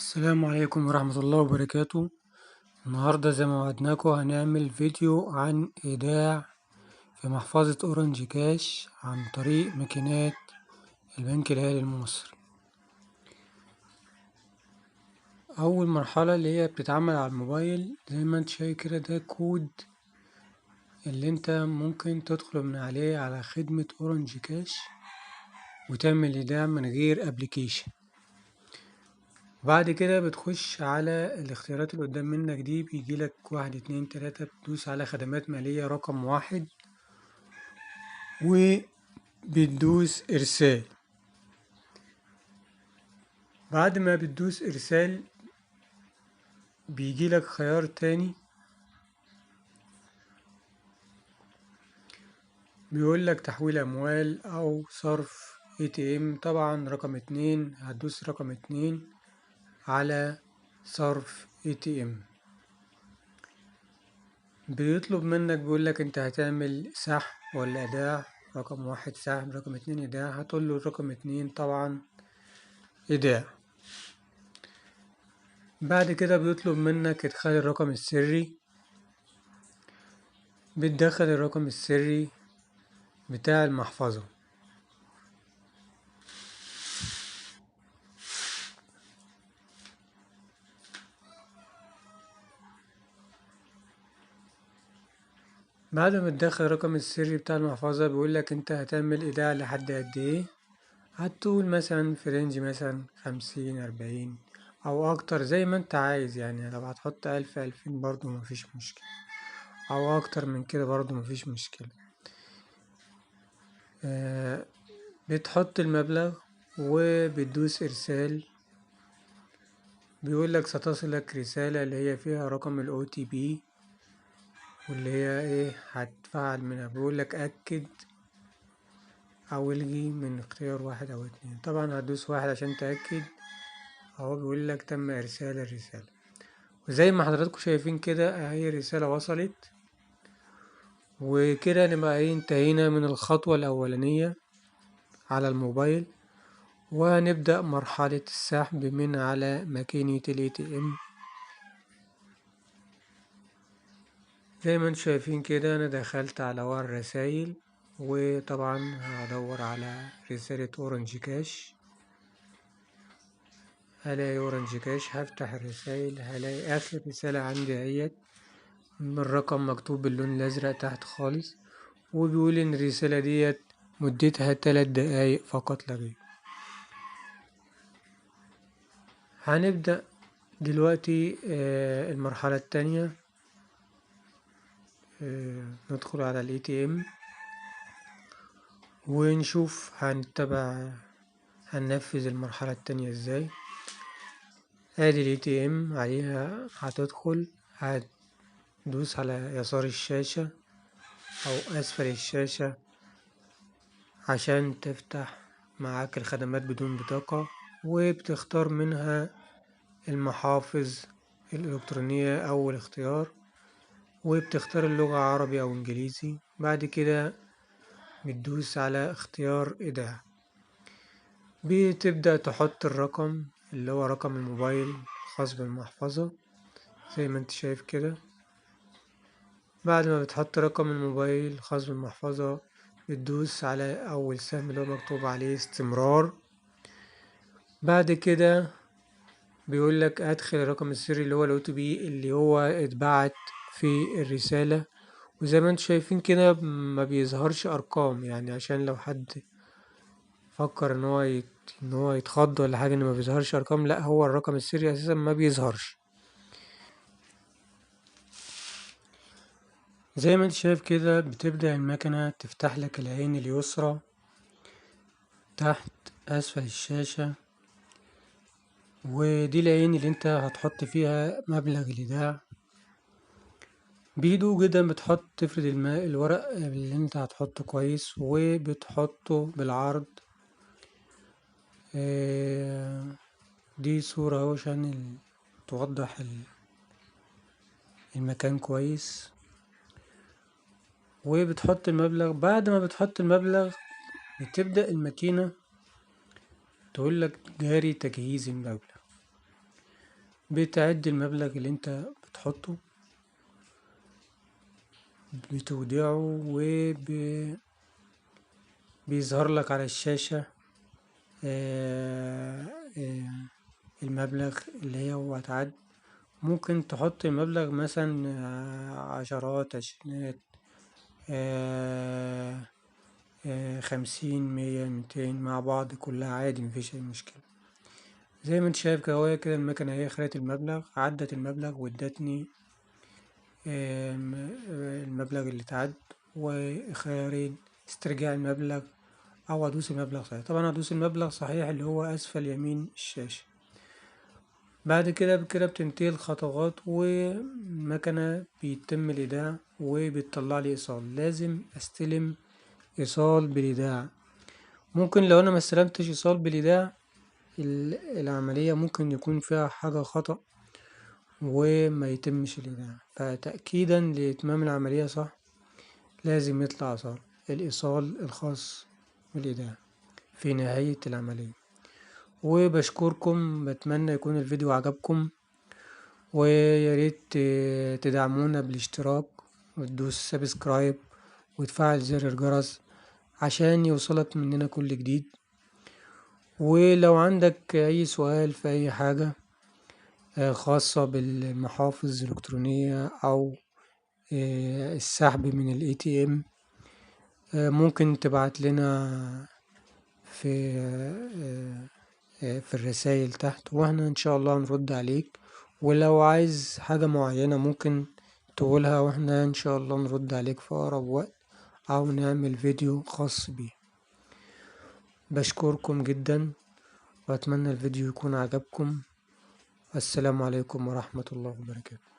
السلام عليكم ورحمة الله وبركاته. النهاردة زي ما وعدناكم هنعمل فيديو عن إيداع في محفظة أورنج كاش عن طريق ماكينات البنك الأهلي المصري. أول مرحلة اللي هي بتتعمل على الموبايل، زي ما انت شايف كده ده كود اللي انت ممكن تدخل من عليه على خدمة أورنج كاش وتعمل إيداع من غير أبليكيشن. بعد كده بتخش على الاختيارات اللي قدام منك دي، بيجيلك 1 2 3، بتدوس على خدمات مالية رقم 1 وبتدوس إرسال. بعد ما بتدوس إرسال بيجيلك خيار تاني بيقولك تحويل أموال أو صرف ATM. طبعا رقم 2 هتدوس رقم 2 على صرف ATM. بيطلب منك بيقولك انت هتعمل سحب ولا ايداع. رقم 1 سحب، رقم 2 ايداع. هتقوله رقم 2 طبعا ايداع. بعد كده بيطلب منك ادخال الرقم السري. بتدخل الرقم السري بتاع المحفظة. بعد ما تدخل الرقم السري بتاع المحفظة بيقولك انت هتعمل ايداع لحد قد ايه. هتقول مثلا في رينج مثلا 50 40 او اكتر زي ما انت عايز. يعني لو هتحط 1000 2000 برضو مفيش مشكلة، او اكتر من كده برضو مفيش مشكلة. بتحط المبلغ وبتدوس ارسال. بيقولك ستصلك رسالة اللي هي فيها رقم ال OTP واللي هي ايه هتفعل منها. بيقولك اكد او الغي من اختيار 1 أو 2. طبعا هتدوس 1 عشان تأكد. اهو بيقولك تم ارسال الرسالة. وزي ما حضراتكم شايفين كده اهي الرسالة وصلت. وكده نبقى ايه انتهينا من الخطوة الاولانية على الموبايل، وهنبدأ مرحلة السحب من على ماكينة ال ATM. زي ما انتم شايفين كده انا دخلت على ورا الرسايل، وطبعا هدور على رسالة اورنج كاش. هلاقي اورنج كاش، هفتح الرسايل هلاقي اخر رسالة عندي اهيت بالرقم مكتوب باللون الازرق تحت خالص، وبيقول ان الرسالة ديت مدتها 3 دقايق فقط لا غير. هنبدأ دلوقتي المرحلة التانية. ندخل على ال ATM ونشوف هننفذ المرحلة التانية ازاي. ادي ال ATM عليها، هتدخل هتدوس على يسار الشاشة او اسفل الشاشة عشان تفتح معاك الخدمات بدون بطاقة، وبتختار منها المحافظ الإلكترونية أول اختيار، وبتختار اللغة عربي أو إنجليزي. بعد كده بتدوس على اختيار إيداع. بتبدأ تحط الرقم اللي هو رقم الموبايل الخاص بالمحفظة زي ما انت شايف كده. بعد ما بتحط رقم الموبايل الخاص بالمحفظة بتدوس على أول سهم اللي هو مكتوب عليه استمرار. بعد كده بيقولك أدخل الرقم السري اللي هو ال OTP اللي هو اتبعت في الرسالة. وزي ما انتم شايفين كده ما بيظهرش أرقام، يعني عشان لو حد فكر ان هو يتخض ولا حاجة ان ما بيظهرش ارقام، لا هو الرقم السري اساسا ما بيظهرش. زي ما انت شايف كده بتبدأ المكنة تفتح لك العين اليسرى تحت اسفل الشاشة، ودي العين اللي انت هتحط فيها مبلغ الايداع. بهدوء جدا بتحط تفرد الورق اللي انت هتحطه كويس وبتحطه بالعرض. دي صورة اهو عشان توضح المكان كويس. وبتحط المبلغ. بعد ما بتحط المبلغ بتبدأ الماكينة تقولك جاري تجهيز المبلغ. بتعد المبلغ اللي انت بتحطه، بتودعه، وبيظهر لك على الشاشة آه، آه، المبلغ اللي هو هتعد. ممكن تحط المبلغ مثلا عشرات، عشرينات، 50، 100، 200 مع بعض كلها عادي، مفيش أي مشكلة. زي ما انت شايف كده، هو كده المكنة هي خدت المبلغ، عدت المبلغ وادتني المبلغ اللي اتعد، وخيارين: استرجاع المبلغ أو أدوس المبلغ صحيح. طبعا أدوس المبلغ صحيح اللي هو أسفل يمين الشاشة. بعد كده بتنتهي الخطوات، والمكنة بيتم الإيداع وبتطلع لي إيصال. لازم أستلم إيصال بالإيداع. ممكن لو أنا ما استلمتش إيصال بالإيداع، العملية ممكن يكون فيها حاجة خطأ وما يتمش الإيداع. فتأكيدا لإتمام العملية صح، لازم يطلع الإيصال الخاص بالإيداع في نهاية العملية. وبشكركم، بتمنى يكون الفيديو عجبكم، وياريت تدعمونا بالاشتراك وتدوس سبسكرايب وتفعل زر الجرس عشان يوصلك مننا كل جديد. ولو عندك أي سؤال في أي حاجة خاصة بالمحافظ الإلكترونية أو السحب من ال ATM، ممكن تبعت لنا في في الرسائل تحت، واحنا ان شاء الله نرد عليك. ولو عايز حاجة معينة ممكن تقولها، واحنا ان شاء الله نرد عليك في اقرب وقت، او نعمل فيديو خاص بيه. بشكركم جدا، واتمنى الفيديو يكون عجبكم. السلام عليكم ورحمة الله وبركاته.